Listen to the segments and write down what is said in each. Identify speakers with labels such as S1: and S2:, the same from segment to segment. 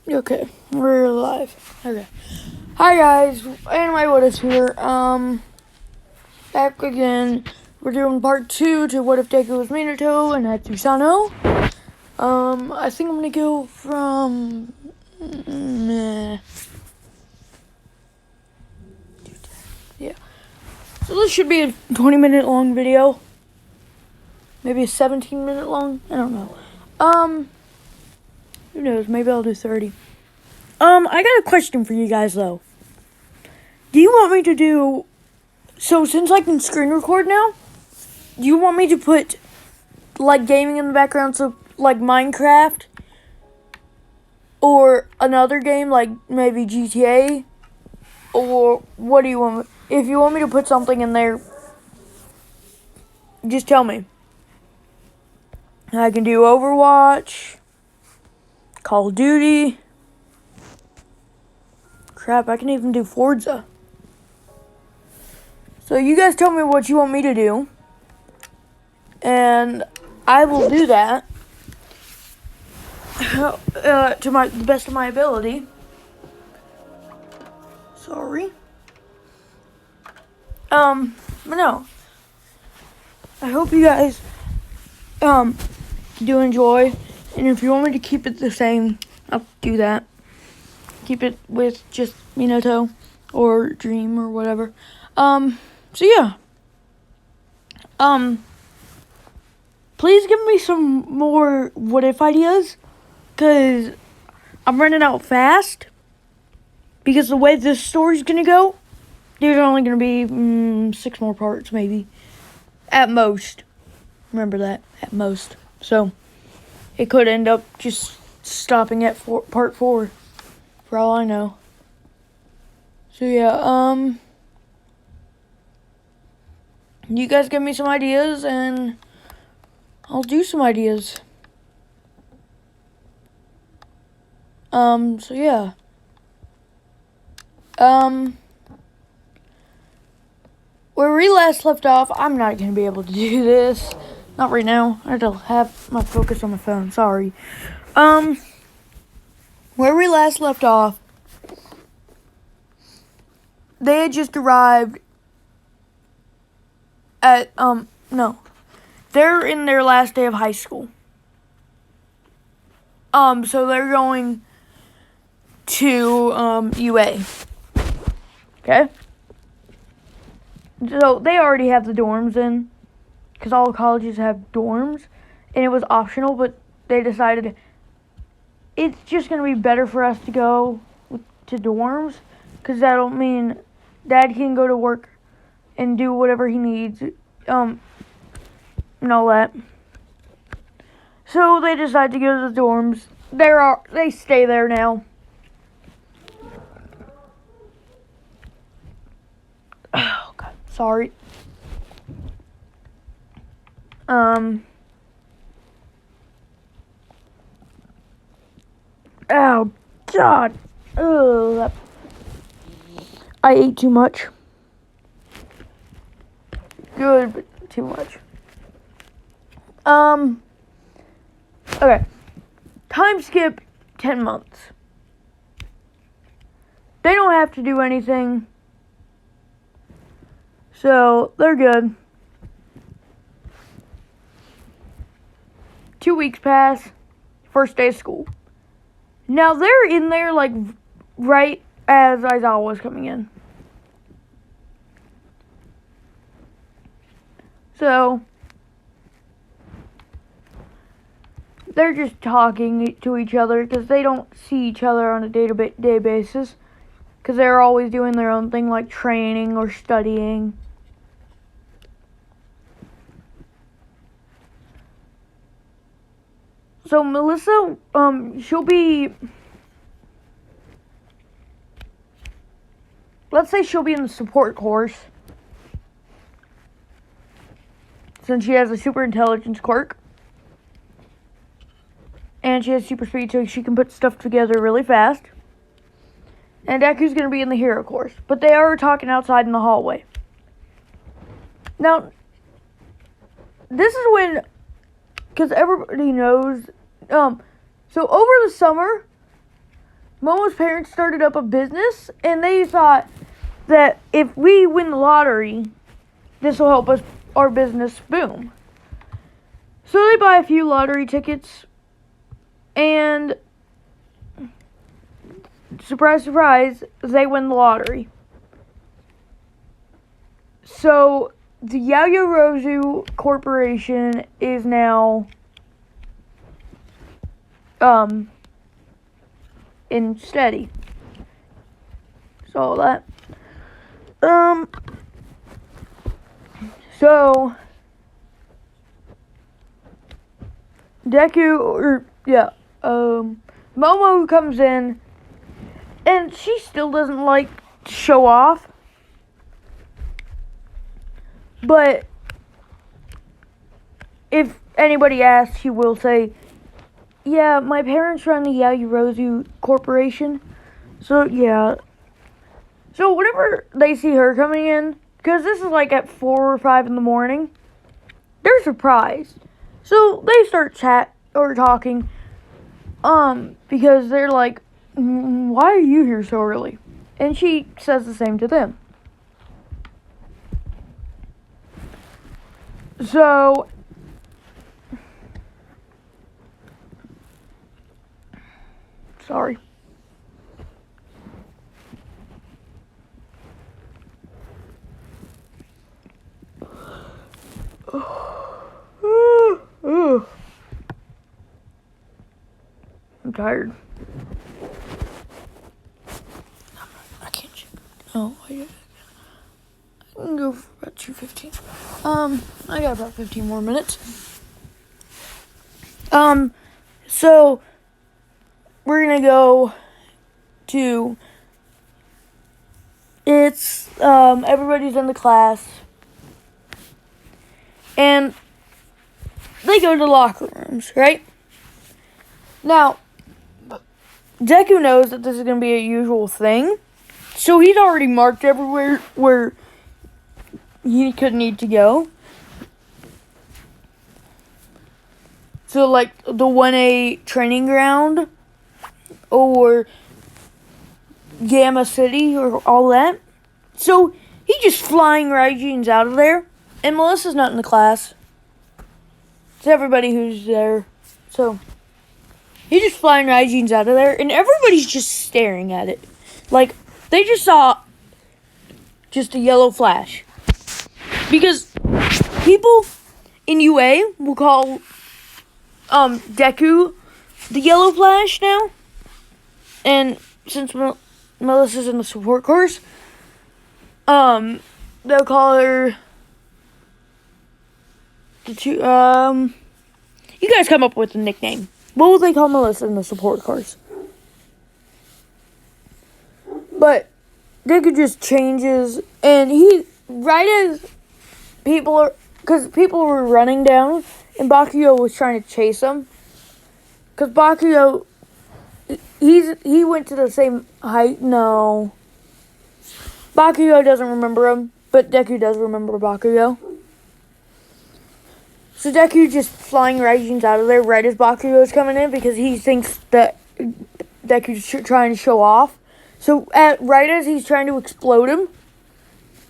S1: Okay, we're live. Okay. Hi guys, Anime What Is here. Back again. We're doing part 2 to What If Deku Was Minato and Hatsusano. I think I'm gonna go from yeah. So this should be a 20-minute long video. Maybe a 17-minute long. I don't know. Who knows? Maybe I'll do 30. I got a question for you guys though. Do you want me to do? So since I can screen record now, do you want me to put like gaming in the background, so like Minecraft or another game like maybe GTA, or what do you want? If you want me to put something in there, just tell me. I can do Overwatch, Call of Duty. Crap, I can even do Forza. So you guys tell me what you want me to do, and I will do that to the best of my ability. Sorry. But no. I hope you guys do enjoy, and if you want me to keep it the same, I'll do that. Keep it with just Minato or Dream or whatever. So yeah. Please give me some more what if ideas, cause I'm running out fast. Because the way this story's gonna go, there's only gonna be 6 more parts, maybe, at most. Remember that, at most. So it could end up just stopping at part 4, for all I know. So yeah, you guys give me some ideas, and I'll do some ideas. So yeah. Where we last left off, I'm not going to be able to do this. Not right now. I have to have my focus on my phone. Sorry. Where we last left off, they had just arrived at, no. They're in their last day of high school. So they're going to, UA. Okay? So they already have the dorms in, because all colleges have dorms, and it was optional, but they decided it's just going to be better for us to go to dorms, because that'll mean Dad can go to work and do whatever he needs, and all that. So they decided to go to the dorms. They stay there now. Oh, God. Sorry. Oh, God. Ugh. I ate too much. Good, but too much. Okay. Time skip 10 months. They don't have to do anything. So, they're good. 2 weeks pass. First day of school. Now, they're in there, like, right as Aizawa was coming in. So, they're just talking to each other because they don't see each other on a day-to-day basis. Because they're always doing their own thing, like training or studying. So Melissa, she'll be, let's say she'll be in the support course, since she has a super intelligence quirk, and she has super speed, so she can put stuff together really fast. And Deku's gonna be in the hero course, but they are talking outside in the hallway. Now, this is when, because everybody knows, so over the summer, Momo's parents started up a business, and they thought that if we win the lottery, this will help us, our business boom. So they buy a few lottery tickets, and surprise, surprise, they win the lottery. So the Yaoyorozu Corporation is now in steady. So that so Deku Momo comes in, and she still doesn't like to show off. But if anybody asks, he will say, yeah, my parents run the Yaoyorozu Corporation. So, yeah. So, whenever they see her coming in, because this is like at 4 or 5 in the morning, they're surprised. So, they start talking, because they're like, why are you here so early? And she says the same to them. So, sorry. I'm tired. I can't check. Oh, I can go for about 2:15. I got about 15 more minutes. So we're gonna go to. It's everybody's in the class, and they go to the locker rooms, right? Now, Deku knows that this is gonna be a usual thing, so he's already marked everywhere where he could need to go. So, like, the 1A training ground, or Gamma City, or all that. So, he just flying Raijins out of there, and Melissa's not in the class. It's everybody who's there. So, he just flying Raijins out of there, and everybody's just staring at it. Like, they just saw just a yellow flash. Because people in UA will call Deku the Yellow Flash now. And since Melissa's in the support course, they'll call her you guys come up with a nickname. What will they call Melissa in the support course? But Deku just changes, and he, right as because people were running down, and Bakugo was trying to chase them. Because Bakugo, he went to the same height. No. Bakugo doesn't remember him, but Deku does remember Bakugo. So Deku just flying Raijins out of there right as Bakugo's coming in, because he thinks that Deku's trying to show off. So right as he's trying to explode him,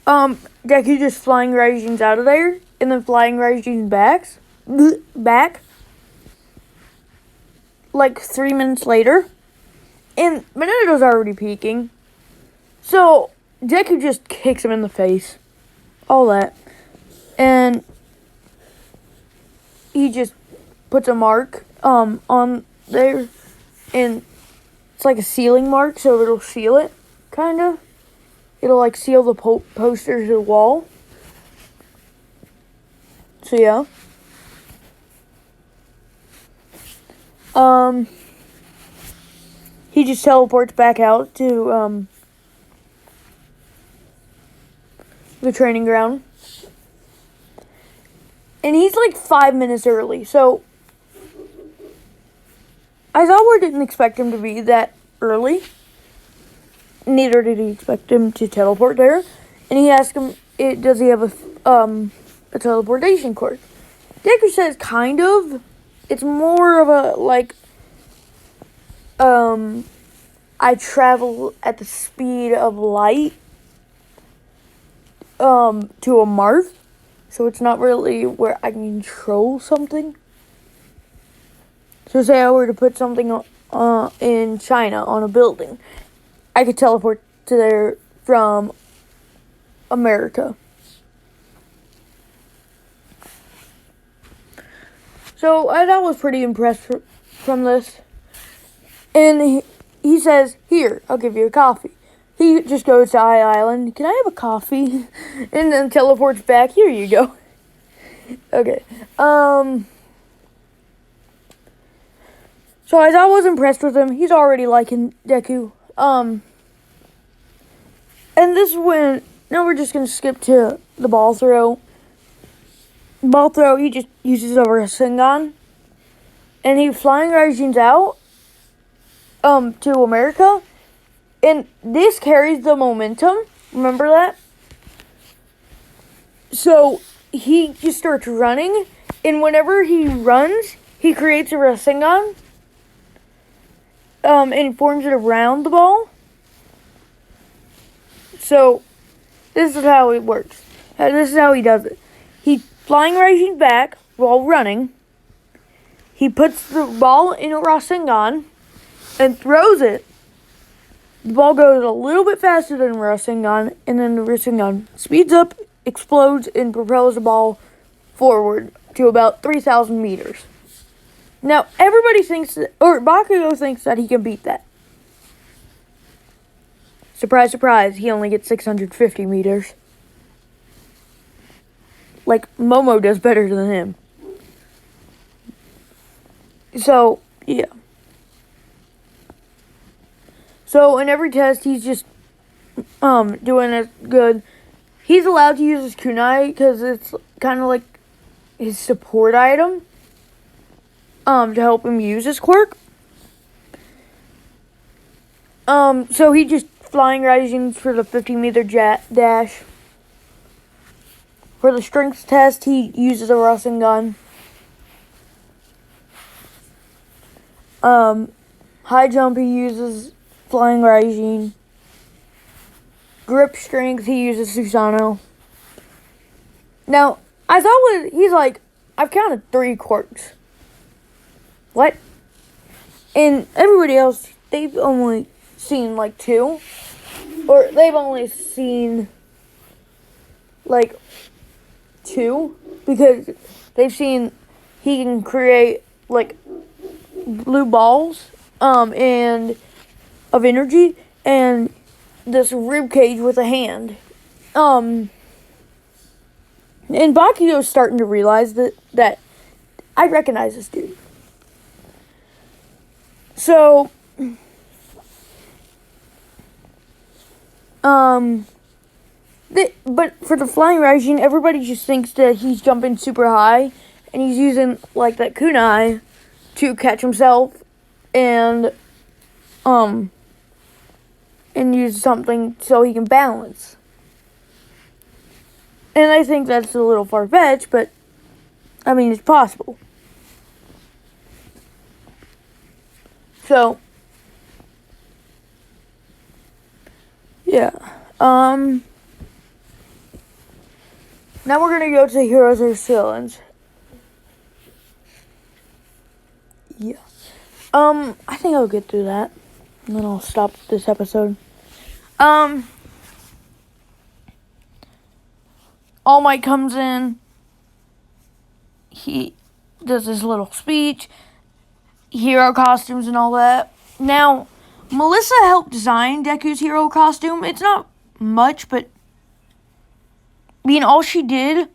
S1: Deku just flying Raijins out of there, and then flying Raijins back, like 3 minutes later, and Minato's already peeking, so Deku just kicks him in the face, all that, and he just puts a mark, on there, and it's like a sealing mark, so it'll seal it, kind of. It'll, like, seal the poster to the wall. So, yeah. He just teleports back out to, the training ground. And he's, like, 5 minutes early, so Aizawa didn't expect him to be that early. Neither did he expect him to teleport there. And he asked him, does he have a teleportation quirk? Deku says kind of. It's more of a, like, I travel at the speed of light to a mark. So it's not really where I can control something. So say I were to put something in China on a building, I could teleport to there from America. So I was pretty impressed from this. And he says, "Here, I'll give you a coffee." He just goes to Island. "Can I have a coffee?" And then teleports back. "Here you go." Okay. So as I was impressed with him, he's already liking Deku. And this is when, now we're just going to skip to the ball throw. Ball throw, he just uses a Rasengan. And he flying Raijins out to America. And this carries the momentum. Remember that? So he just starts running. And whenever he runs, he creates a Rasengan. And forms it around the ball. So this is how it works. This is how he does it. He flying Raijin back while running. He puts the ball in a Rasengan and throws it. The ball goes a little bit faster than Rasengan, and then the Rasengan speeds up, explodes, and propels the ball forward to about 3,000 meters. Now, everybody thinks that, or Bakugo thinks that he can beat that. Surprise, surprise, he only gets 650 meters. Like, Momo does better than him. So, yeah. So, in every test, he's just doing it good. He's allowed to use his kunai because it's kind of like his support item to help him use his quirk. So he just flying Raijins for the 50-meter dash. For the strength test, he uses a Rasengan. High jump, he uses flying Raijin. Grip strength, he uses Susanoo. Now, I thought he's like, I've counted 3 quirks. What? And everybody else, they've only seen like 2. Or they've only seen like 2. Because they've seen he can create like blue balls and of energy and this rib cage with a hand. And Bakugo's starting to realize that I recognize this dude. So but for the flying Raijin, everybody just thinks that he's jumping super high and he's using like that kunai to catch himself and use something so he can balance. And I think that's a little far-fetched, but I mean, it's possible. So yeah. Now we're gonna go to Heroes or Villains. Yeah. I think I'll get through that. And then I'll stop this episode. All Might comes in. He does his little speech. Hero costumes and all that. Now, Melissa helped design Deku's hero costume. It's not much, but I mean, all she did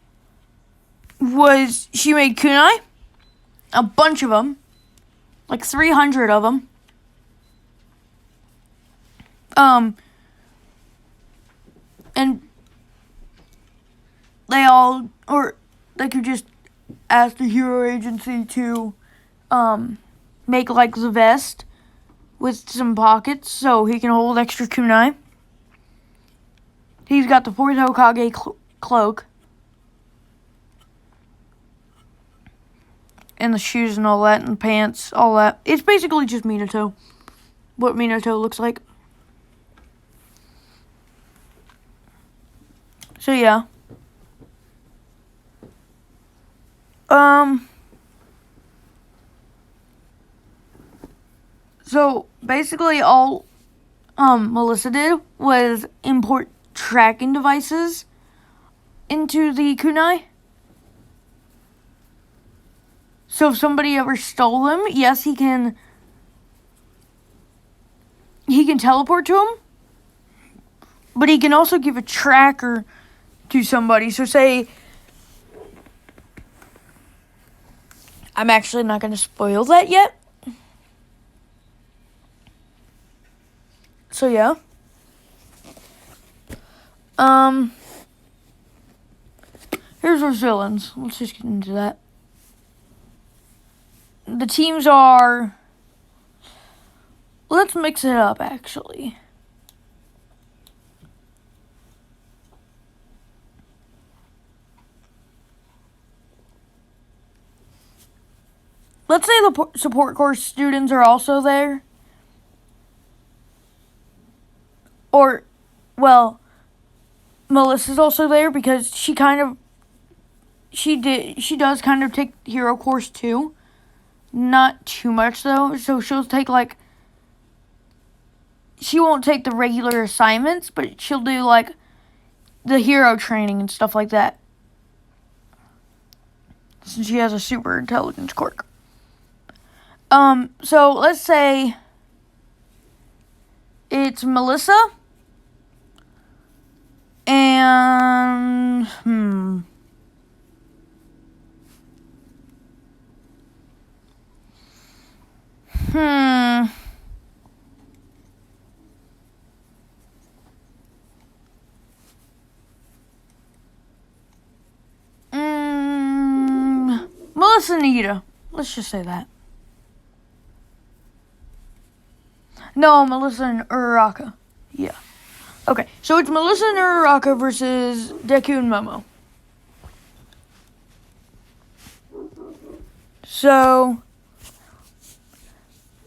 S1: was she made kunai. A bunch of them. Like 300 of them. And they could just ask the hero agency to, make like the vest with some pockets so he can hold extra kunai. He's got the 4th Hokage cloak. And the shoes and all that, and pants, all that. It's basically just Minato. what Minato looks like. So yeah. So basically all Melissa did was import tracking devices into the kunai. So if somebody ever stole them, yes, he can teleport to them. But he can also give a tracker to somebody. So say, I'm actually not going to spoil that yet. So yeah. Here's our villains. Let's just get into that. The teams are... Let's mix it up, actually. Let's say the support course students are also there. Or, well, Melissa's also there because she does kind of take hero course too. Not too much though. So she'll take she won't take the regular assignments, but she'll do the hero training and stuff like that. Since she has a super intelligence quirk. So let's say it's Melissa and Melissa and Ida. Let's just say that. No, Melissa and Uraraka. Yeah. Okay, so it's Melissa and Uraraka versus Deku and Momo. So,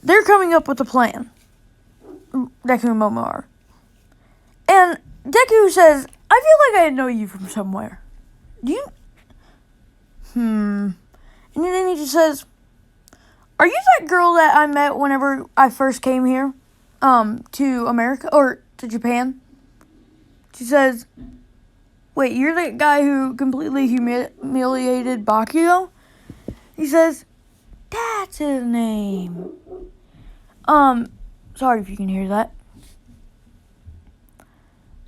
S1: they're coming up with a plan. Deku and Momo are. And Deku says, I feel like I know you from somewhere. Do you... And then he just says, are you that girl that I met whenever I first came here? To America, or to Japan? She says, wait, you're that guy who completely humiliated Bakugo? He says, that's his name. Sorry if you can hear that.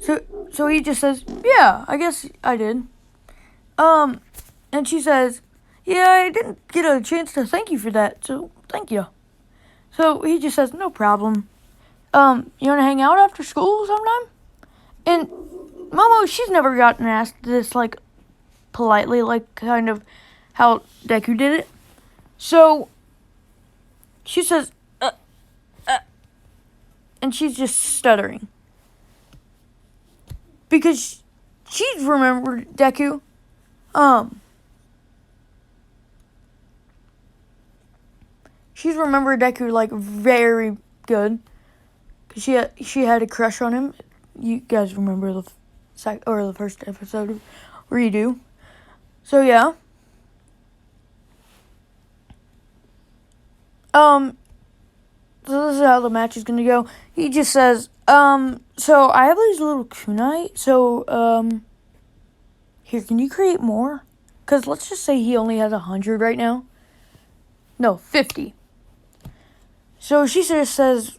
S1: So he just says, yeah, I guess I did. And she says, yeah, I didn't get a chance to thank you for that, so thank you. So he just says, no problem. You want to hang out after school sometime? And Momo, she's never gotten asked this, politely, kind of how Deku did it. So, she says, and she's just stuttering. Because she's remembered Deku. She's remembered Deku, very good. Because she had a crush on him. You guys remember the first episode where you do. So, yeah. So this is how the match is gonna go. He just says, so I have these little kunai, so, here, can you create more? Because let's just say he only has 100 right now. No, 50. So she just says,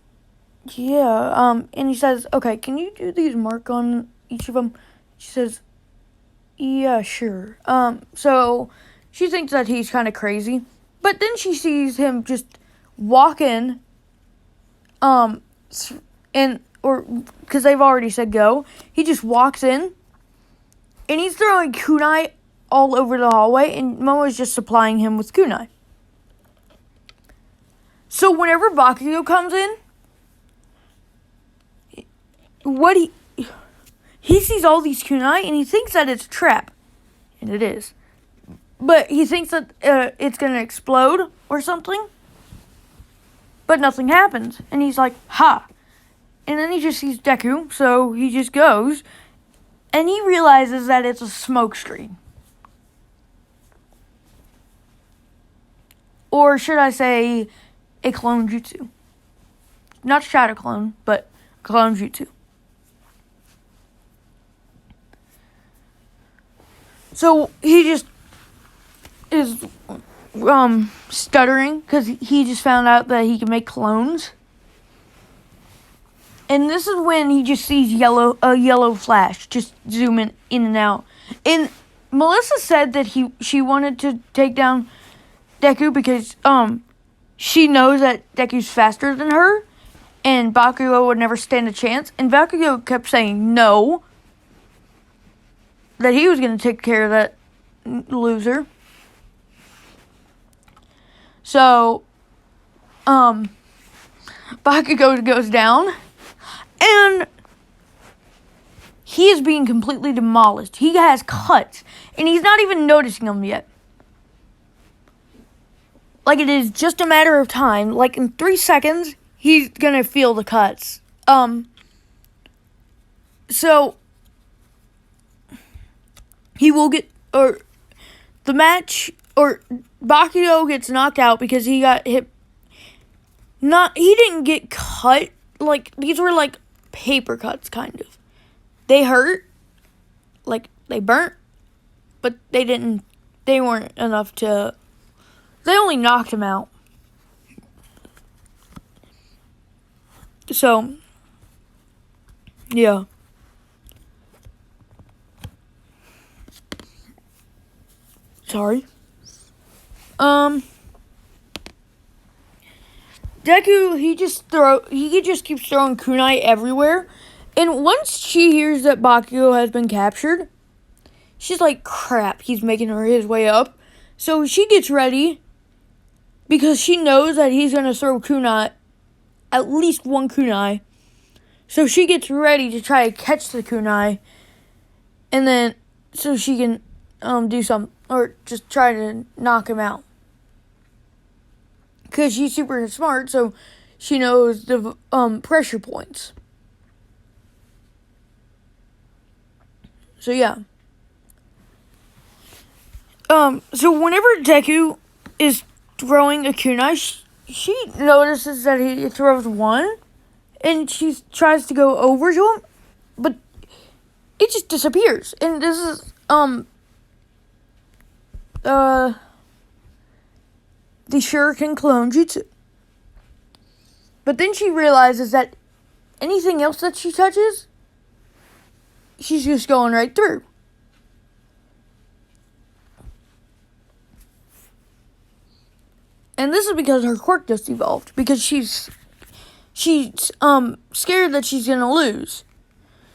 S1: yeah, and he says, okay, can you do these mark on each of them? She says, yeah, sure. So she thinks that he's kind of crazy, but then she sees him just walk in, because they've already said go, he just walks in, and he's throwing kunai all over the hallway, and Momo's just supplying him with kunai. So whenever Bakugo comes in, he sees all these kunai, and he thinks that it's a trap, and it is. But he thinks that it's going to explode or something. but nothing happens. And he's like, ha. And then he just sees Deku, so he just goes, and he realizes that it's a smoke screen. Or should I say, a clone jutsu. Not shadow clone, but clone jutsu. So he just is stuttering because he just found out that he can make clones. And this is when he just sees a yellow flash just zooming in and out. And Melissa said that she wanted to take down Deku because she knows that Deku's faster than her, and Bakugo would never stand a chance. And Bakugo kept saying no, that he was going to take care of that loser. So, Bakugo goes down, and he is being completely demolished. He has cuts, and he's not even noticing them yet. Like, it is just a matter of time. Like, in 3 seconds, he's gonna feel the cuts. So, he will get, or the match, or Bakugo gets knocked out because he got hit. He didn't get cut. Like, these were like paper cuts, kind of. They hurt. Like, they burnt. But they weren't enough to, they only knocked him out. So, yeah. Sorry. Deku, he just keeps throwing kunai everywhere. And once she hears that Bakugo has been captured, she's like, crap, he's making his way up. So she gets ready because she knows that he's going to throw kunai, at least one kunai. So she gets ready to try to catch the kunai, and then so she can do something, or just try to knock him out. Because she's super smart, so she knows the pressure points. So yeah. So whenever Deku is throwing a kunai, she notices that he throws one, and she tries to go over to him, but it just disappears. And this is the Shuriken clone jutsu. But then she realizes that anything else that she touches, she's just going right through. And this is because her quirk just evolved. Because she's scared that she's gonna lose.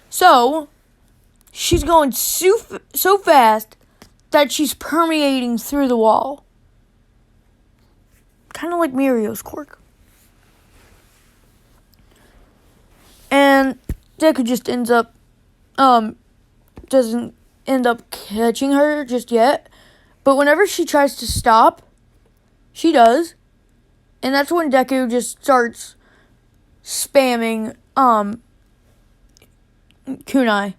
S1: So she's going so fast that she's permeating through the wall. Kind of like Mirio's quirk. And Deku just ends up, doesn't end up catching her just yet. But whenever she tries to stop, she does. And that's when Deku just starts spamming, kunai.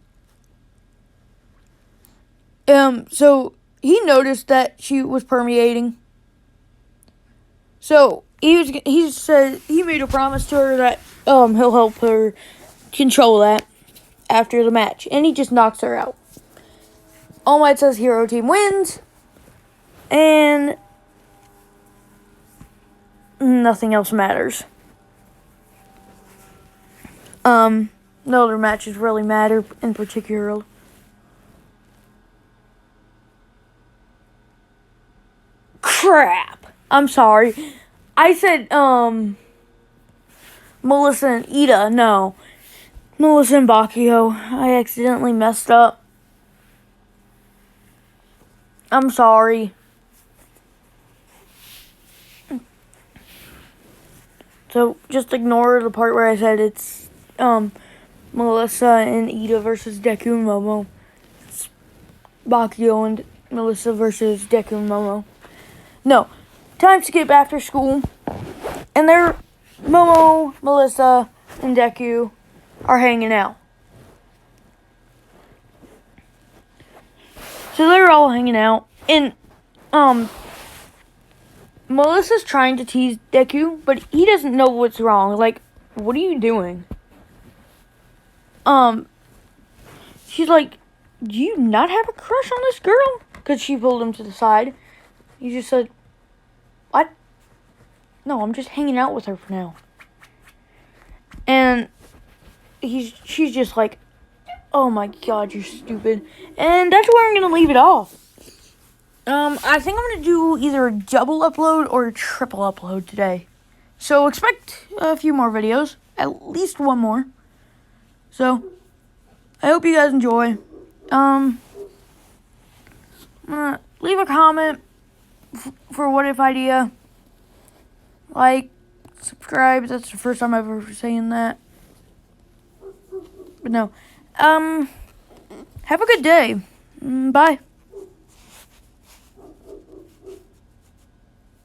S1: So he noticed that she was permeating. So he said he made a promise to her that he'll help her control that after the match, and he just knocks her out. All Might says Hero Team wins, and nothing else matters. No other matches really matter in particular. Crap. I'm sorry. I said, Melissa and Ida. No. Melissa and Bakugo. I accidentally messed up. I'm sorry. So, just ignore the part where I said it's, Melissa and Ida versus Deku and Momo. It's Bakugo and Melissa versus Deku and Momo. No. Time skip after school. And they're Momo, Melissa, and Deku are hanging out. So they're all hanging out, and Melissa's trying to tease Deku, but he doesn't know what's wrong. Like, what are you doing? She's like, do you not have a crush on this girl? Because she pulled him to the side. He just said, what? No, I'm just hanging out with her for now. And she's just like, oh my god, you're stupid. And that's where I'm going to leave it off. I think I'm going to do either a double upload or a triple upload today. So expect a few more videos. At least one more. So, I hope you guys enjoy. Leave a comment for what if idea. Like, subscribe. That's the first time I've ever saying that. But no. Have a good day. Bye.